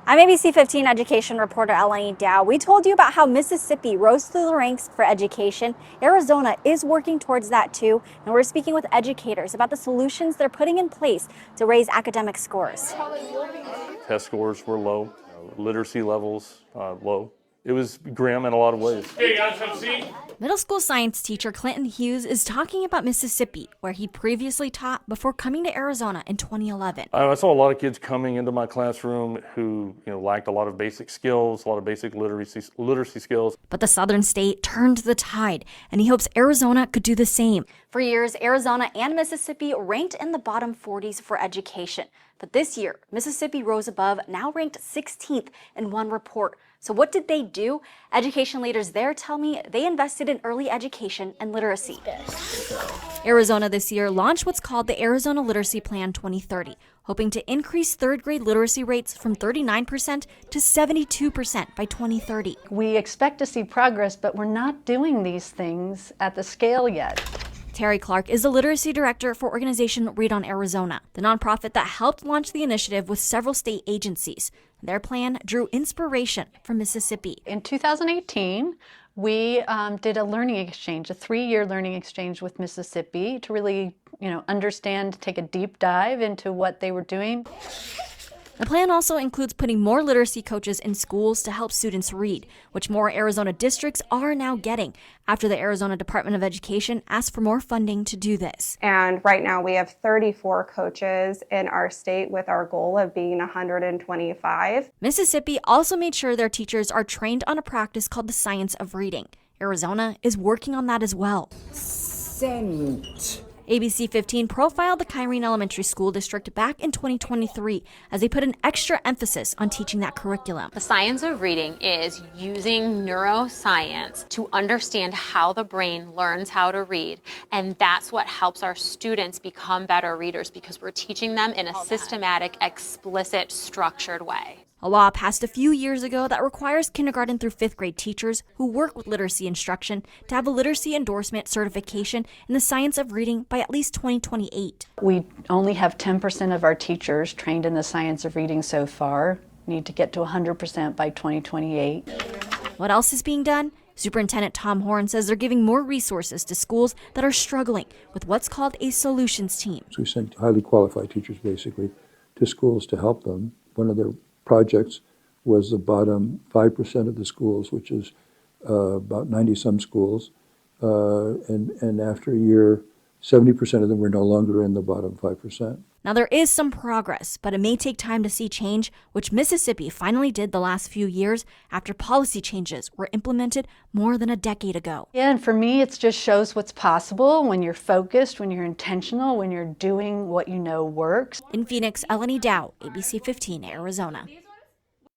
I'm ABC 15 education reporter Eleni Dow. We told you about how Mississippi rose through the ranks for education. Arizona is working towards that too, and we're speaking with educators about the solutions they're putting in place to raise academic scores. Test scores were low, literacy levels low. It was grim in a lot of ways. Hey guys, have a seat. Middle school science teacher Clinton Hughes is talking about Mississippi, where he previously taught before coming to Arizona in 2011. I saw a lot of kids coming into my classroom who lacked a lot of basic skills, a lot of basic literacy skills. But the southern state turned the tide, and he hopes Arizona could do the same. For years, Arizona and Mississippi ranked in the bottom 40s for education. But this year, Mississippi rose above, now ranked 16th in one report. So what did they do? Education leaders there tell me they invested in early education and literacy. Arizona this year launched what's called the Arizona Literacy Plan 2030, hoping to increase third grade literacy rates from 39% to 72% by 2030. We expect to see progress, but we're not doing these things at the scale yet. Terry Clark is the literacy director for organization Read on Arizona, the nonprofit that helped launch the initiative with several state agencies. Their plan drew inspiration from Mississippi. In 2018, we did a learning exchange, a 3-year learning exchange with Mississippi to really, understand, take a deep dive into what they were doing. The plan also includes putting more literacy coaches in schools to help students read, which more Arizona districts are now getting after the Arizona Department of Education asked for more funding to do this. And right now we have 34 coaches in our state with our goal of being 125. Mississippi also made sure their teachers are trained on a practice called the science of reading. Arizona is working on that as well. ABC 15 profiled the Kyrene Elementary School District back in 2023 as they put an extra emphasis on teaching that curriculum. The science of reading is using neuroscience to understand how the brain learns how to read, and that's what helps our students become better readers because we're teaching them in a systematic, explicit, structured way. A law passed a few years ago that requires kindergarten through 5th grade teachers who work with literacy instruction to have a literacy endorsement certification in the science of reading by at least 2028. We only have 10% of our teachers trained in the science of reading so far. Need to get to 100% by 2028. What else is being done? Superintendent Tom Horn says they're giving more resources to schools that are struggling with what's called a solutions team. So we sent highly qualified teachers basically to schools to help them. One of their projects was the bottom 5% of the schools, which is about 90-some schools. And after a year, 70% of them were no longer in the bottom 5%. Now, there is some progress, but it may take time to see change, which Mississippi finally did the last few years after policy changes were implemented more than a decade ago. Yeah, and for me, it just shows what's possible when you're focused, when you're intentional, when you're doing what you know works. In Phoenix, Eleni Dow, ABC 15, Arizona.